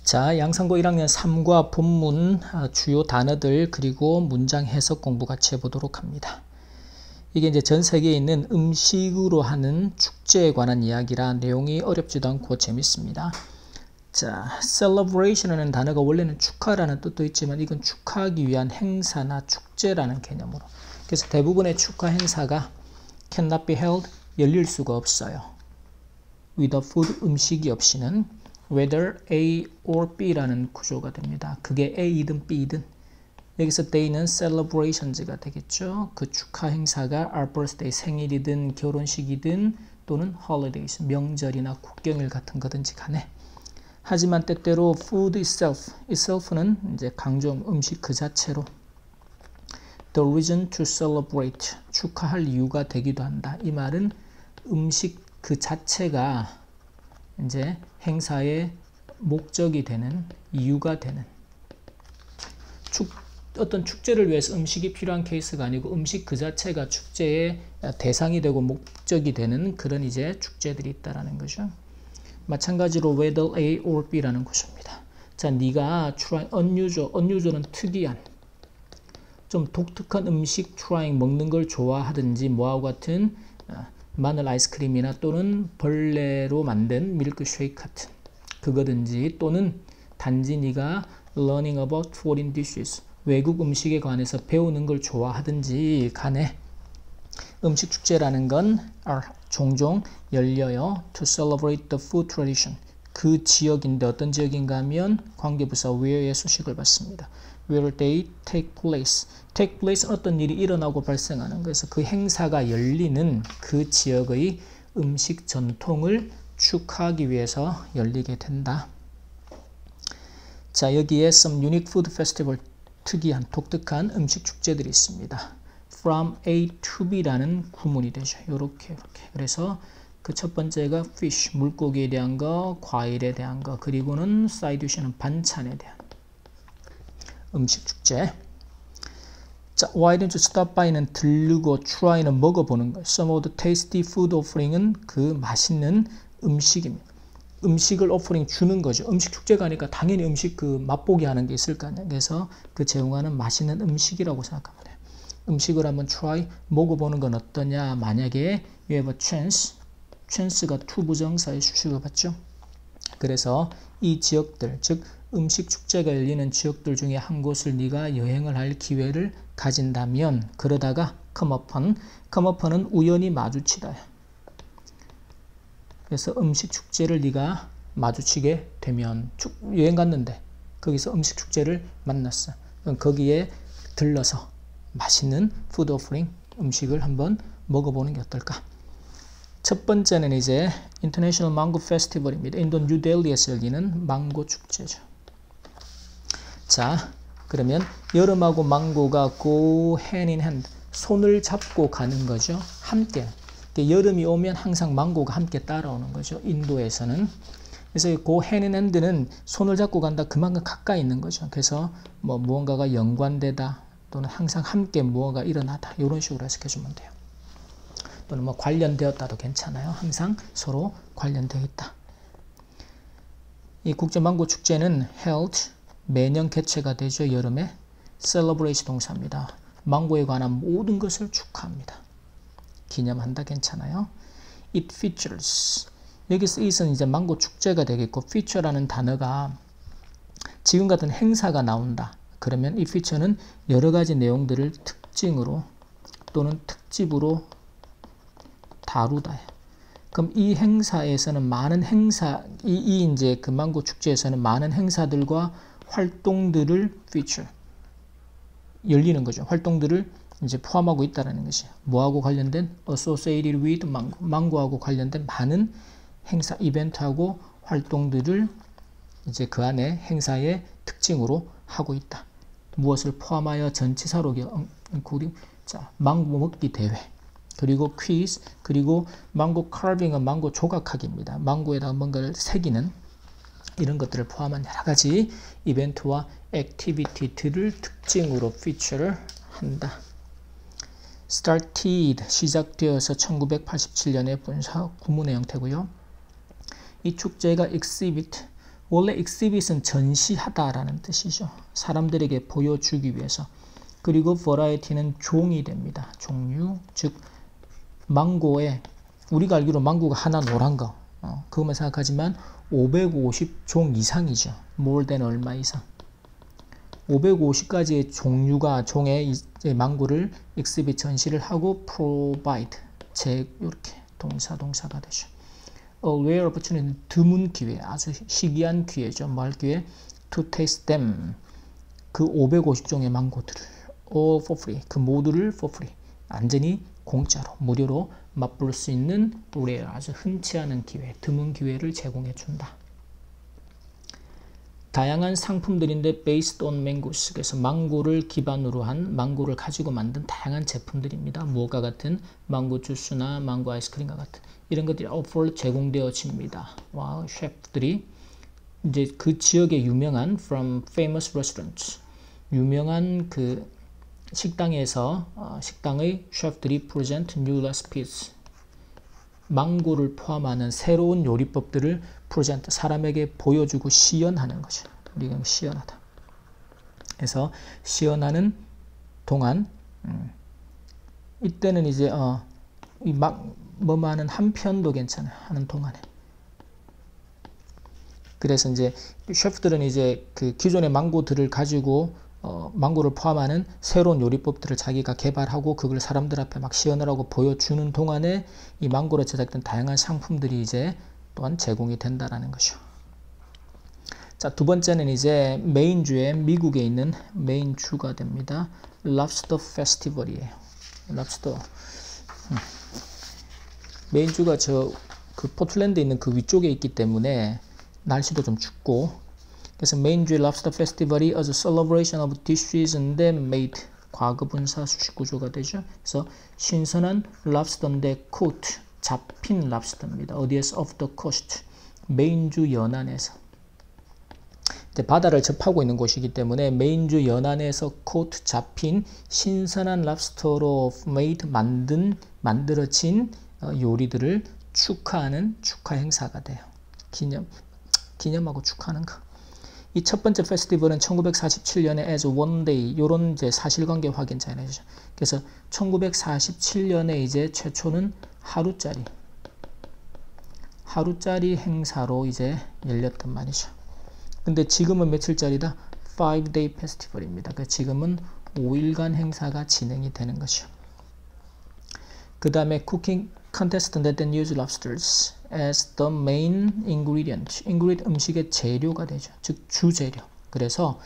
자, 양산고 1학년 3과 본문 주요 단어들 그리고 문장 해석 공부 같이 해보도록 합니다. 이게 이제 전 세계에 있는 음식으로 하는 축제에 관한 이야기라 내용이 어렵지도 않고 재밌습니다. 자, celebration이라는 단어가 원래는 축하라는 뜻도 있지만 이건 축하하기 위한 행사나 축제라는 개념으로. 그래서 대부분의 축하 행사가 cannot be held, 열릴 수가 없어요. without food, 음식이 없이는 whether A or B라는 구조가 됩니다. 그게 A이든 B이든 여기서 day는 celebrations가 되겠죠. 그 축하 행사가 our birthday, 생일이든 결혼식이든 또는 holidays, 명절이나 국경일 같은 거든지 간에. 하지만 때때로 food itself는 이제 강조 음식 그 자체로 the reason to celebrate, 축하할 이유가 되기도 한다. 이 말은 음식 그 자체가 이제 행사의 목적이 되는 이유가 되는 어떤 축제를 위해서 음식이 필요한 케이스가 아니고 음식 그 자체가 축제의 대상이 되고 목적이 되는 그런 이제 축제들이 있다라는 거죠. 마찬가지로 whether A or B라는 것입니다. 자, 네가 try unusual은 특이한 좀 독특한 음식 trying 먹는 걸 좋아하든지 뭐하고 같은 마늘 아이스크림이나 또는 벌레로 만든 밀크쉐이크 같은 그거든지 또는 단지 네가 learning about foreign dishes 외국 음식에 관해서 배우는 걸 좋아하든지 간에 음식 축제라는 건 종종 열려요. To celebrate the food tradition. 그 지역인데 어떤 지역인가 하면 관계부사 where의 수식을 받습니다. Where they take place. take place 어떤 일이 일어나고 발생하는 그래서 그 행사가 열리는 그 지역의 음식 전통을 축하하기 위해서 열리게 된다. 자, 여기에 some unique food festival 특이한 독특한 음식 축제들이 있습니다. From A to B라는 구문이 되죠. 요렇게. 그래서 그 첫 번째가 fish, 물고기에 대한 거, 과일에 대한 거, 그리고는 side dish는 반찬에 대한 음식 축제. 자, why don't you stop by는 들르고 try는 먹어보는 거. Some of the tasty food offering은 그 맛있는 음식입니다. 음식을 오퍼링 주는 거죠. 음식 축제가 하니까 당연히 음식 그 맛보기 하는 게 있을 거 아니에요. 그래서 그 제공하는 맛있는 음식이라고 생각하면 돼요. 음식을 한번 try 먹어보는 건 어떠냐. 만약에 you have a chance가 to 부정사의 수식을 받죠. 그래서 이 지역들, 즉 음식 축제가 열리는 지역들 중에 한 곳을 네가 여행을 할 기회를 가진다면 그러다가 come upon은 우연히 마주치다. 그래서 음식 축제를 네가 마주치게 되면 여행 갔는데 거기서 음식 축제를 만났어. 그럼 거기에 들러서 맛있는 푸드 오퍼링 음식을 한번 먹어보는 게 어떨까? 첫 번째는 이제 International Mango Festival입니다. 인도 뉴델리에서 열리는 망고 축제죠. 자, 그러면 여름하고 망고가 go hand in hand, 손을 잡고 가는 거죠. 함께. 여름이 오면 항상 망고가 함께 따라오는 거죠. 인도에서는. 그래서 go hand in hand는 손을 잡고 간다. 그만큼 가까이 있는 거죠. 그래서 뭐 무언가가 연관되다 또는 항상 함께 무언가 일어나다 이런 식으로 해석해주면 돼요. 또는 뭐 관련되었다도 괜찮아요. 항상 서로 관련되어 있다. 이 국제망고 축제는 held, 매년 개최가 되죠. 여름에. celebrate 동사입니다. 망고에 관한 모든 것을 축하합니다. 기념한다 괜찮아요. It features. 여기서 it은 이제 망고 축제가 되겠고 feature라는 단어가 지금 같은 행사가 나온다. 그러면 이 feature는 여러 가지 내용들을 특징으로 또는 특집으로 다루다. 그럼 이 행사에서는 많은 이제 그 망고 축제에서는 많은 행사들과 활동들을 feature 열리는 거죠. 활동들을 이제 포함하고 있다는 것이에요. 뭐하고 관련된 associated with 망고, 망고하고 관련된 많은 행사, 이벤트하고 활동들을 이제 그 안에 행사의 특징으로 하고 있다. 무엇을 포함하여 전치사로 자, 망고 먹기 대회, 그리고 퀴즈, 그리고 망고 carving은 망고 조각하기입니다. 망고에다가 뭔가를 새기는 이런 것들을 포함한 여러 가지 이벤트와 액티비티들을 특징으로 feature를 한다. started, 시작되어서 1987년에 본사 구문의 형태고요. 이 축제가 exhibit, 원래 exhibit은 전시하다라는 뜻이죠. 사람들에게 보여주기 위해서. 그리고 variety는 종이 됩니다. 종류, 즉 망고에 우리가 알기로 망고가 하나 노란 거 그것만 생각하지만 550종 이상이죠. more than 얼마 이상. 550가지의 종의 이제 망고를 exhibit 전시를 하고 provide 이렇게 동사가 되죠. A rare opportunity 드문 기회, 아주 희귀한 기회죠. 뭐 할 기회? To taste them 그 550종의 망고들을 all for free 그 모두를 for free 완전히 공짜로 무료로 맛볼 수 있는 rare 아주 흔치 않은 기회, 드문 기회를 제공해 준다. 다양한 상품들인데 based on mangoes 그래서 망고를 기반으로 한 망고를 가지고 만든 다양한 제품들입니다. 무엇과 같은 망고 주스나 망고 아이스크림과 같은 이런 것들이 offer 제공되어집니다. 와, 셰프들이 이제 그 지역의 유명한 from famous restaurants 유명한 그 식당에서 식당의 셰프들이 present new recipes 망고를 포함하는 새로운 요리법들을 present 사람에게 보여주고 시연하는 거죠. 우리가 시연하다. 그래서 시연하는 동안 이때는 이제 이 뭐만은 한 편도 괜찮아요. 하는 동안에. 그래서 이제 셰프들은 이제 그 기존의 망고들을 가지고 망고를 포함하는 새로운 요리법들을 자기가 개발하고 그걸 사람들 앞에 막 시연을 하고 보여주는 동안에 이 망고로 제작된 다양한 상품들이 이제 또한 제공이 된다라는 거죠. 자, 두 번째는 이제 메인주에 미국에 있는 메인주가 됩니다. 랍스터 페스티벌이에요. 랍스터. 메인주가 그 포틀랜드에 있는 그 위쪽에 있기 때문에 날씨도 좀 춥고 그래서 메인주의 랍스터 페스티벌이 as a celebration of dishes&데 made 과거분사 수식구조가 되죠. 그래서 신선한 랍스터인데 caught 잡힌 랍스터입니다. 어디에서? off the coast 메인주 연안에서 이제 바다를 접하고 있는 곳이기 때문에 메인주 연안에서 caught 잡힌 신선한 랍스터로 made 만들어진 요리들을 축하하는 축하 행사가 돼요. 기념하고 축하하는 거. 이 첫 번째 페스티벌은 1947년에 as one day 요런 이제 사실관계 확인 잘 해주죠. 그래서 1947년에 이제 최초는 하루짜리 행사로 이제 열렸단 말이죠. 근데 지금은 며칠짜리다? 5-day 페스티벌입니다. 그러니까 지금은 5일간 행사가 진행이 되는 거죠. 그 다음에 cooking contest that then use lobsters as the main ingredient. 음식의 재료가 되죠. 즉 주재료. 그래서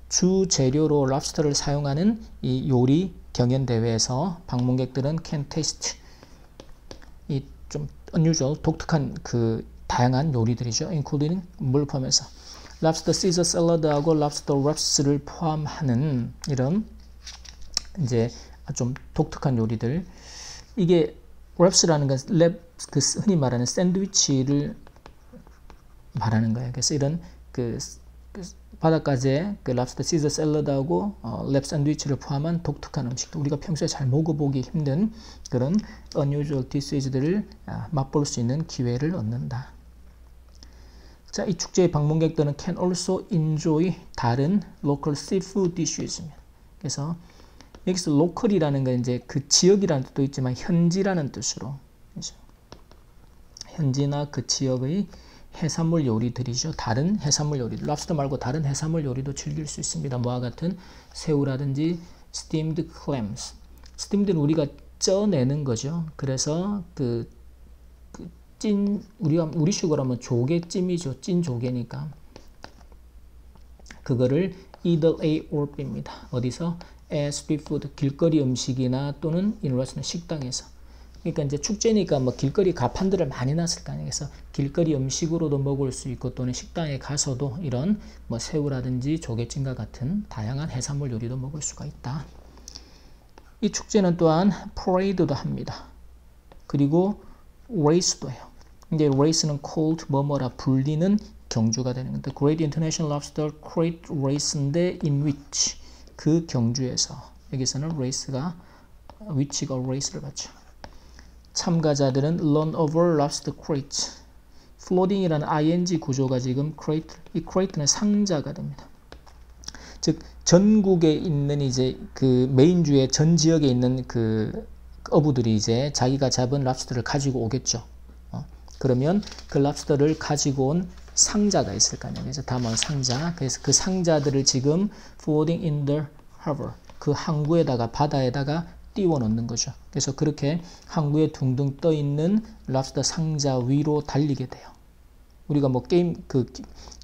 주재료로 랍스터를 사용하는 이 요리 경연 대회에서 방문객들은 can taste 이 좀 unusual 독특한 그 다양한 요리들이죠. including 물 포함해서 랍스터 시저 샐러드하고 랍스터 랩스를 포함하는 이런 이제 좀 독특한 요리들. 이게 랩스라는 건 그 흔히 말하는 샌드위치를 말하는 거예요. 그래서 이런 그 바닷가재 그 랍스터 시저 샐러드하고 랩 샌드위치를 포함한 독특한 음식도 우리가 평소에 잘 먹어보기 힘든 그런 unusual dishes,들을 맛볼 수 있는 기회를 얻는다. 자, 이 축제의 방문객들은 can also enjoy 다른 local seafood dishes. 그래서 여기서 로컬이라는 건 이제 그 지역이라는 뜻도 있지만 현지라는 뜻으로 현지나 그 지역의 해산물 요리들이죠. 다른 해산물 요리들, 랍스터 말고 다른 해산물 요리도 즐길 수 있습니다. 뭐와 같은 새우라든지 steamed clams. steamed는 우리가 쪄내는 거죠. 그래서 우리식으로 하면 조개찜이죠. 찐 조개니까. 그거를 either A or B입니다. 어디서? as street food, 길거리 음식이나 또는 in restaurant, 식당에서. 그러니까 이제 축제니까 뭐 길거리 가판들을 많이 놨을 거 아니에요. 그래서 길거리 음식으로도 먹을 수 있고 또는 식당에 가서도 이런 뭐 새우라든지 조개찜과 같은 다양한 해산물 요리도 먹을 수가 있다. 이 축제는 또한 parade도 합니다. 그리고 race도 해요. 이제 race는 called 뭐뭐라 불리는 경주가 되는 건데 Great International Lobster Crate Race인데 in which 그 경주에서 여기서는 race가 위치가 race를 받죠. 참가자들은 run over lobster crates floating이라는 ing 구조가 지금 이 create는 상자가 됩니다. 즉 전국에 있는 이제 그 메인주의 전 지역에 있는 그 어부들이 이제 자기가 잡은 랍스터를 가지고 오겠죠. 그러면 그 랍스터를 가지고 온 상자가 있을 거 아니에요. 그래서 다음은 상자. 그래서 그 상자들을 지금 floating in the harbor, 그 항구에다가 바다에다가 띄워 놓는 거죠. 그래서 그렇게 항구에 둥둥 떠 있는 랍스터 상자 위로 달리게 돼요. 우리가 뭐 게임 그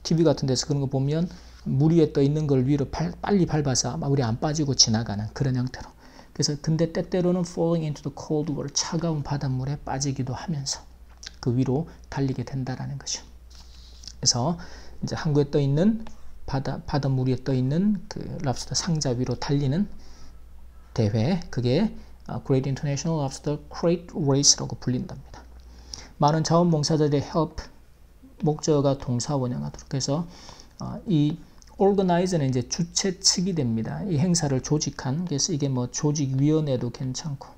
TV 같은 데서 그런 거 보면 물 위에 떠 있는 걸 위로 빨리 밟아서 물이 안 빠지고 지나가는 그런 형태로. 그래서 근데 때때로는 falling into the cold water, 차가운 바닷물에 빠지기도 하면서 그 위로 달리게 된다라는 거죠. 그래서 이제 항구에 떠 있는 바닷물 위에 떠 있는 그 랍스터 상자 위로 달리는 대회, 그게 Great International Lobster Crate Race라고 불린답니다. 많은 자원봉사자들의 help, 목적어가 동사 원형하도록. 그래서 이 organize는 이제 주최 측이 됩니다. 이 행사를 조직한. 그래서 이게 뭐 조직위원회도 괜찮고,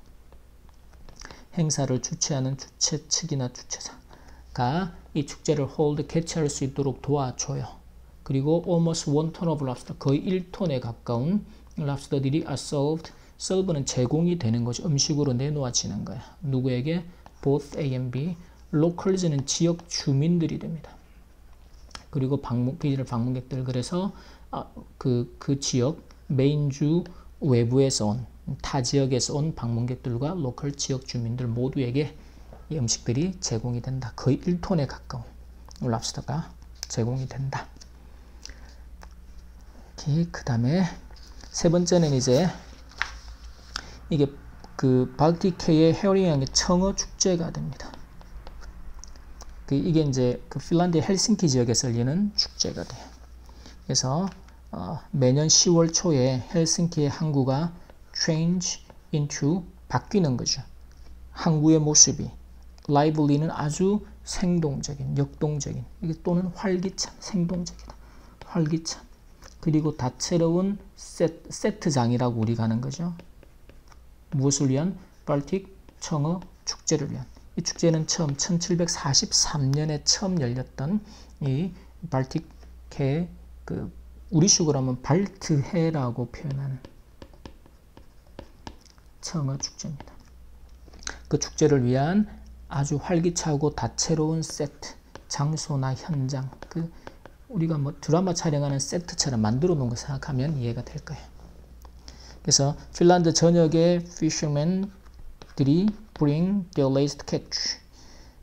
행사를 주최하는 주최 측이나 주최사가 이 축제를 hold, 개최할 수 있도록 도와줘요. 그리고 almost 1톤 of lobster, 거의 1톤에 가까운 랍스터들이 are served, serve는 제공이 되는 거죠. 음식으로 내놓아지는 거야. 누구에게? both A and B. locals는 지역 주민들이 됩니다. 그리고 비즈니스 방문객들. 그래서 그 지역 메인주 외부에서 온, 타 지역에서 온 방문객들과 로컬 지역 주민들 모두에게 이 음식들이 제공이 된다. 거의 1톤에 가까운 랍스터가 제공이 된다. 그 다음에 세 번째는 이제 이게 그 발틱해의 헤어링의 청어 축제가 됩니다. 이게 이제 그 핀란드의 헬싱키 지역에서 열리는 축제가 돼요. 그래서 매년 10월 초에 헬싱키의 항구가 change into, 바뀌는 거죠. 항구의 모습이 lively는 아주 생동적인, 역동적인, 이게 또는 활기찬, 생동적이다, 활기찬. 그리고 다채로운 세트장이라고 우리가 하는 거죠. 무엇을 위한? 발틱 청어 축제를 위한. 이 축제는 처음 1743년에 처음 열렸던 이 발틱해, 그 우리식으로 하면 발트해라고 표현하는 청어 축제입니다. 그 축제를 위한 아주 활기차고 다채로운 세트, 장소나 현장, 그 우리가 뭐 드라마 촬영하는 세트처럼 만들어 놓은 거 생각하면 이해가 될 거예요. 그래서 핀란드 전역의 fishermen들이 bring their latest catch.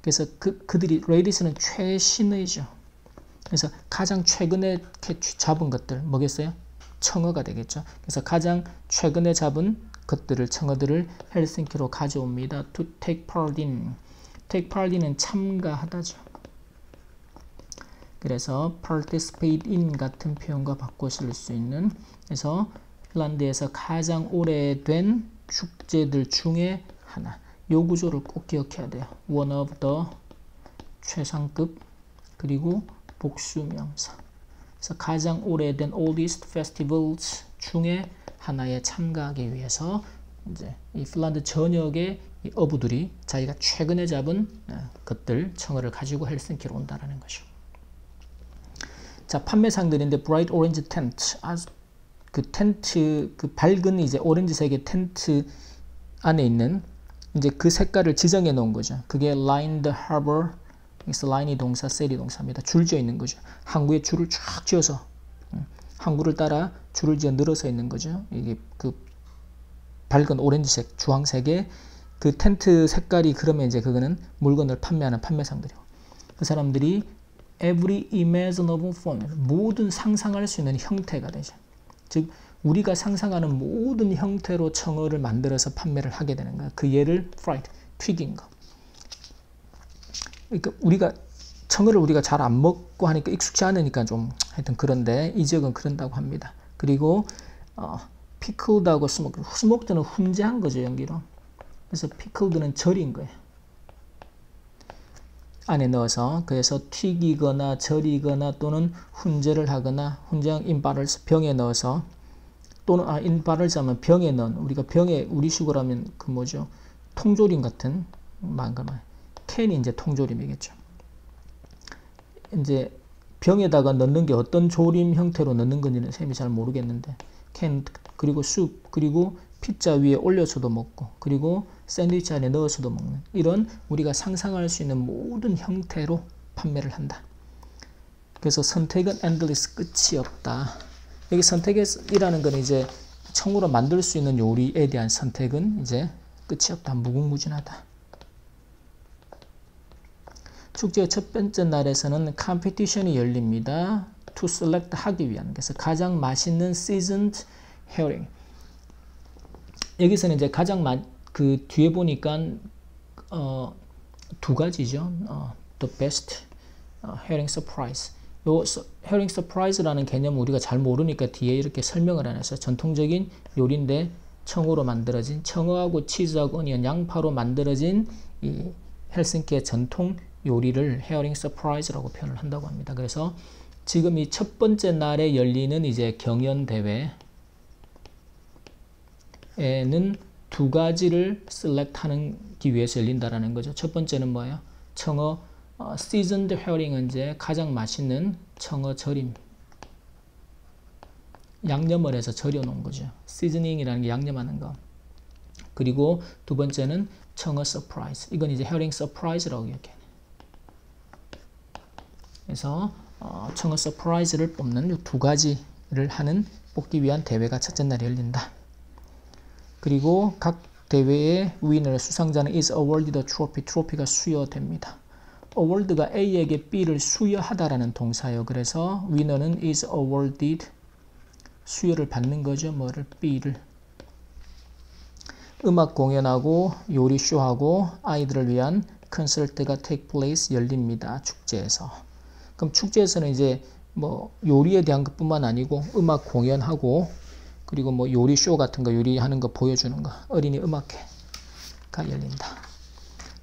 그래서 그들이 레이디스는 최신의죠. 그래서 가장 최근에 캐치 잡은 것들 뭐겠어요? 청어가 되겠죠. 그래서 가장 최근에 잡은 것들을, 청어들을 헬싱키로 가져옵니다. To take part in. take part in은 참가하다죠. 그래서 participate in 같은 표현과 바꿔 쓸 수 있는. 그래서 핀란드에서 가장 오래된 축제들 중에 하나. 요 구조를 꼭 기억해야 돼요. One of the, 최상급, 그리고 복수명사. 그래서 가장 오래된 oldest festivals 중에 하나에 참가하기 위해서 이제 이 핀란드 전역의 이 어부들이 자기가 최근에 잡은 것들, 청어를 가지고 헬싱키로 온다라는 거죠. 자, 판매상들인데 bright orange tent, 그 텐트, 그 밝은 이제 오렌지색의 텐트 안에 있는 이제 그 색깔을 지정해 놓은 거죠. 그게 line the harbor. 그래서 line이 동사, sail이 동사입니다. 줄 지어 있는 거죠. 항구에 줄을 쫙 지어서 항구를 따라 줄을 지어 늘어서 있는 거죠. 이게 그 밝은 오렌지색, 주황색의 그 텐트 색깔이, 그러면 이제 그거는 물건을 판매하는 판매상들이고, 그 사람들이 every imaginable form, 모든 상상할 수 있는 형태가 되죠. 즉 우리가 상상하는 모든 형태로 청어를 만들어서 판매를 하게 되는 거야. 그 예를 fried, 튀긴 거. 그러니까 우리가 청어를 우리가 잘 안 먹고 하니까 익숙치 않으니까 좀 하여튼 그런데 이 지역은 그런다고 합니다. 그리고 pickled하고 스모크드는 훈제한 거죠, 연기로. 그래서 pickled는 절인 거예요. 안에 넣어서. 그래서 튀기거나 절이거나 또는 훈제를 하거나, 훈제한 in barrels, 병에 넣어서, 또는 in barrels 하면 병에 넣은, 우리가 병에 우리식으로 하면 그 뭐죠, 통조림 같은 캔이 이제 통조림이겠죠. 이제 병에다가 넣는 게 어떤 조림 형태로 넣는 건지는 쌤이 잘 모르겠는데 캔 그리고 숲 그리고 피자 위에 올려서도 먹고 그리고 샌드위치 안에 넣어서도 먹는 이런 우리가 상상할 수 있는 모든 형태로 판매를 한다. 그래서 선택은 endless 끝이 없다. 여기 선택이라는 건 이제 청으로 만들 수 있는 요리에 대한 선택은 이제 끝이 없다. 무궁무진하다. 축제의 첫 번째 날에서는 컴피티션이 열립니다. To select 하기 위한. 그래서 가장 맛있는 seasoned herring. 여기서는 이제 가장 그 뒤에 보니까 두 가지죠. The best herring surprise. 요 herring surprise라는 개념 우리가 잘 모르니까 뒤에 이렇게 설명을 안 해서 전통적인 요리인데 청으로 만들어진 청어하고 치즈하고 어니언 양파로 만들어진 이 헬싱키의 전통 요리를 헤어링 서프라이즈라고 표현을 한다고 합니다. 그래서 지금 이 첫 번째 날에 열리는 이제 경연 대회에는 두 가지를 셀렉트하기 위해서 열린다라는 거죠. 첫 번째는 뭐예요? 청어 시즌드 헤어링은 이제 가장 맛있는 청어 절임. 양념을 해서 절여 놓은 거죠. 시즈닝이라는 게 양념하는 거. 그리고 두 번째는 청어 서프라이즈. 이건 이제 헤어링 서프라이즈라고 이렇게. 그래서 청어 서프라이즈를 뽑는 이 두 가지를 뽑기 위한 대회가 첫째 날에 열린다. 그리고 각 대회의 위너 수상자는 is awarded a trophy. 트로피가 수여됩니다. award가 A에게 B를 수여하다라는 동사예요. 그래서 위너는 is awarded 수여를 받는 거죠. 뭐를? B를. 음악 공연하고 요리 쇼하고 아이들을 위한 콘서트가 take place 열립니다. 축제에서. 그럼 축제에서는 이제 뭐 요리에 대한 것뿐만 아니고 음악 공연하고 그리고 뭐 요리 쇼 같은 거 요리하는 거 보여주는 거 어린이 음악회가 열린다.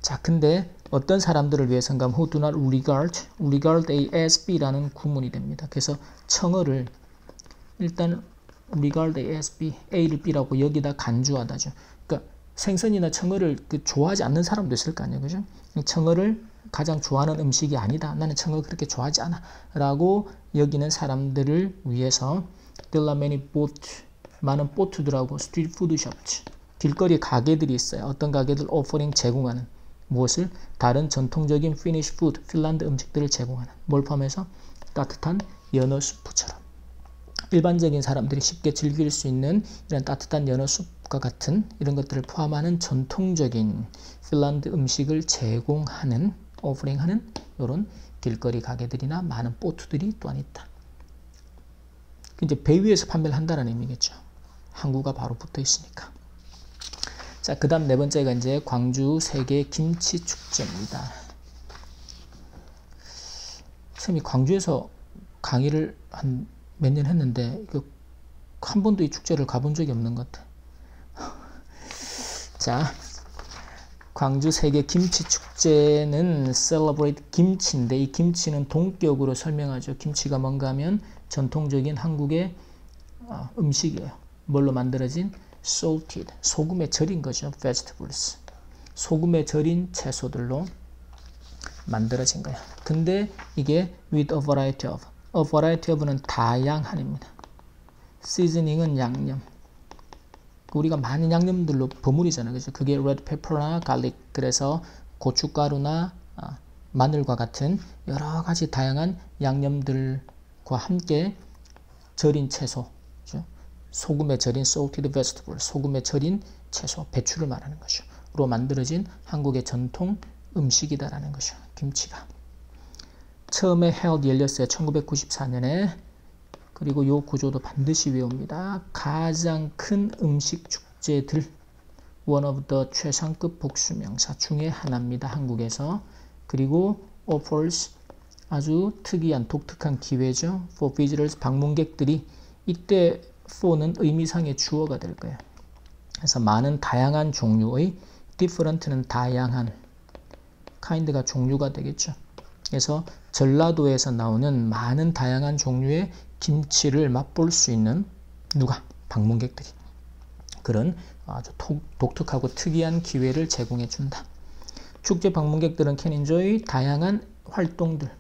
자, 근데 어떤 사람들을 위해서인가 who do not regard A as B라는 구문이 됩니다. 그래서 청어를 일단 regard A as B, A를 B라고 여기다 간주하다죠. 그러니까 생선이나 청어를 좋아하지 않는 사람도 있을 거 아니에요. 그죠? 청어를 가장 좋아하는 음식이 아니다. 나는 청어를 그렇게 좋아하지 않아. 라고 여기는 사람들을 위해서 there are many boat, 많은 보트들하고 street food shops, 길거리 가게들이 있어요. 어떤 가게들 offering 제공하는 무엇을? 다른 전통적인 Finnish food, 핀란드 음식들을 제공하는 뭘 포함해서? 따뜻한 연어 수프처럼 일반적인 사람들이 쉽게 즐길 수 있는 이런 따뜻한 연어 수프과 같은 이런 것들을 포함하는 전통적인 핀란드 음식을 제공하는 오퍼링하는 이런 길거리 가게들이나 많은 보트들이 또한 있다. 이제 배 위에서 판매를 한다는 의미겠죠. 항구가 바로 붙어 있으니까. 자, 그 다음 네 번째가 이제 광주 세계 김치 축제입니다. 쌤이 광주에서 강의를 한 몇 년 했는데 한 번도 이 축제를 가본 적이 없는 것 같아. 자, 광주 세계 김치 축제는 celebrate 김치인데 이 김치는 동격으로 설명하죠. 김치가 뭔가 하면 전통적인 한국의 음식이에요. 뭘로 만들어진? salted, 소금에 절인 거죠. vegetables, 소금에 절인 채소들로 만들어진 거예요. 근데 이게 with a variety of는 다양한입니다. seasoning은 양념. 우리가 많은 양념들로 버무리잖아요. 그죠? 그게 red pepper나 garlic, 그래서 고춧가루나 마늘과 같은 여러 가지 다양한 양념들과 함께 절인 채소, 그죠? 소금에 절인 salted vegetable, 소금에 절인 채소, 배추를 말하는 거죠. 로 만들어진 한국의 전통 음식이다라는 거죠. 김치가. 처음에 열렸어요. 1994년에. 그리고 이 구조도 반드시 외웁니다. 가장 큰 음식 축제들, one of the 최상급 복수명사 중에 하나입니다. 한국에서. 그리고 offers, 아주 특이한 독특한 기회죠. for visitors, 방문객들이. 이때 for는 의미상의 주어가 될 거예요. 그래서 많은 다양한 종류의, different는 다양한, kind가 종류가 되겠죠. 그래서 전라도에서 나오는 많은 다양한 종류의 김치를 맛볼 수 있는 누가? 방문객들이. 그런 아주 독특하고 특이한 기회를 제공해 준다. 축제 방문객들은 can enjoy 다양한 활동들,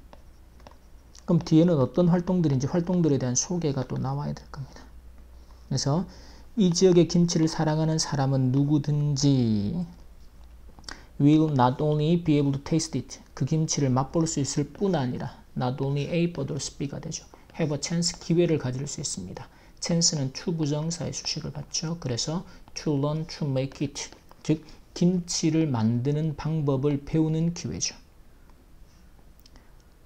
그럼 뒤에는 어떤 활동들인지 활동들에 대한 소개가 또 나와야 될 겁니다. 그래서 이 지역의 김치를 사랑하는 사람은 누구든지 will not only be able to taste it. 그 김치를 맛볼 수 있을 뿐 아니라 not only A but also B가 되죠. have a chance, 기회를 가질 수 있습니다. chance는 to 부정사의 수식을 받죠. 그래서 to learn to make it. 즉 김치를 만드는 방법을 배우는 기회죠.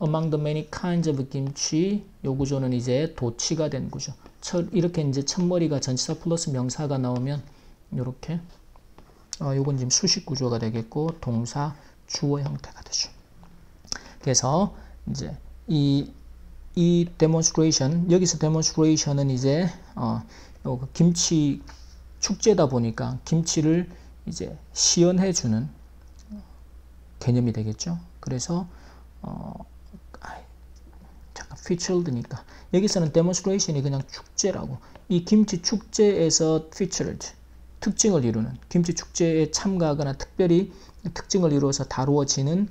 Among the many kinds of 김치, 요 구조는 이제 도치가 된 구조. 이렇게 이제 첫머리가 전치사 플러스 명사가 나오면 요렇게 요건 지금 수식 구조가 되겠고 동사 주어 형태가 되죠. 그래서 이제 이 demonstration, 여기서 demonstration은 이제 김치 축제다 보니까 김치를 이제 시연해 주는 개념이 되겠죠. 그래서 잠깐 featured니까 여기서는 demonstration이 그냥 축제라고, 이 김치 축제에서 featured, 특징을 이루는, 김치 축제에 참가하거나 특별히 특징을 이루어서 다루어지는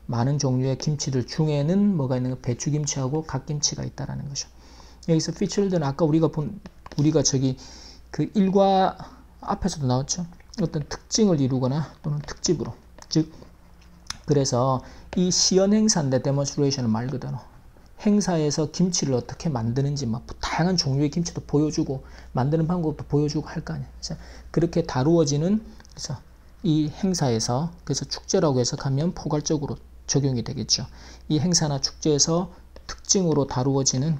많은 종류의 김치들 중에는 뭐가 있는 거, 배추김치하고 갓김치가 있다라는 거죠. 여기서 featured는 아까 우리가 저기 그 일과 앞에서도 나왔죠. 어떤 특징을 이루거나 또는 특집으로, 즉 그래서 이 시연 행사인데 demonstration은 말 그대로 행사에서 김치를 어떻게 만드는지 막 다양한 종류의 김치도 보여주고 만드는 방법도 보여주고 할 거 아니에요. 그렇게 다루어지는, 그래서 이 행사에서, 그래서 축제라고 해석하면 포괄적으로 적용이 되겠죠. 이 행사나 축제에서 특징으로 다루어지는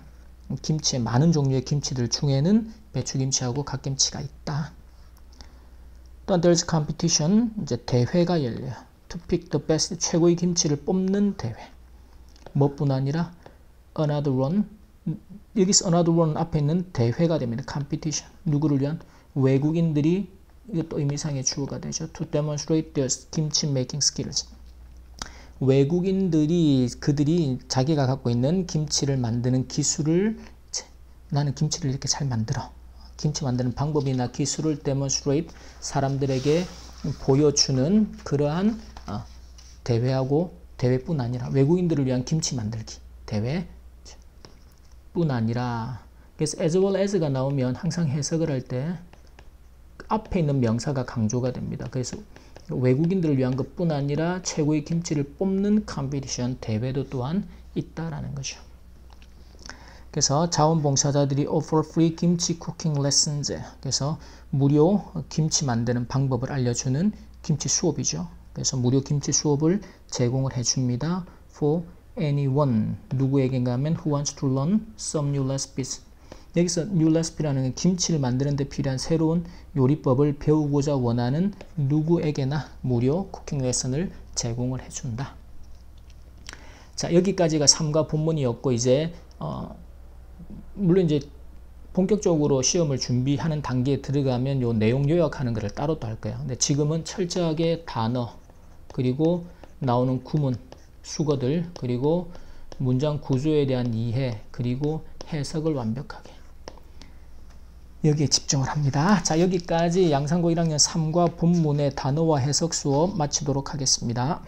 김치의 많은 종류의 김치들 중에는 배추김치하고 갓김치가 있다. 또한 there's competition, 이제 대회가 열려요. To pick the best, 최고의 김치를 뽑는 대회. 뭐뿐 아니라 another one, 여기서 another one 앞에 있는 대회가 됩니다. competition. 누구를 위한? 외국인들이, 이것도 의미상의 주어가 되죠. To demonstrate their kimchi making skills. 외국인들이 그들이 자기가 갖고 있는 김치를 만드는 기술을, 나는 김치를 이렇게 잘 만들어, 김치 만드는 방법이나 기술을 demonstrate, 사람들에게 보여주는 그러한 대회하고, 대회뿐 아니라 외국인들을 위한 김치 만들기 대회뿐 아니라, 그래서 as well as가 나오면 항상 해석을 할 때 앞에 있는 명사가 강조가 됩니다. 그래서 외국인들을 위한 것뿐 아니라 최고의 김치를 뽑는 컴피티션, 대회도 또한 있다라는 거죠. 그래서 자원봉사자들이 offer free 김치 cooking lessons, 그래서 무료 김치 만드는 방법을 알려주는 김치 수업이죠. 그래서 무료 김치 수업을 제공을 해줍니다. For anyone, 누구에게인가 하면 who wants to learn some new recipes. 여기서 new recipe라는 김치를 만드는 데 필요한 새로운 요리법을 배우고자 원하는 누구에게나 무료 쿠킹 레슨을 제공을 해준다. 자, 여기까지가 3과 본문이었고, 이제 물론 이제 본격적으로 시험을 준비하는 단계에 들어가면 요 내용 요약하는 것을 따로 또 할 거예요. 근데 지금은 철저하게 단어, 그리고 나오는 구문, 수거들, 그리고 문장 구조에 대한 이해, 그리고 해석을 완벽하게 여기에 집중을 합니다. 자, 여기까지 양산고 1학년 3과 본문의 단어와 해석 수업 마치도록 하겠습니다.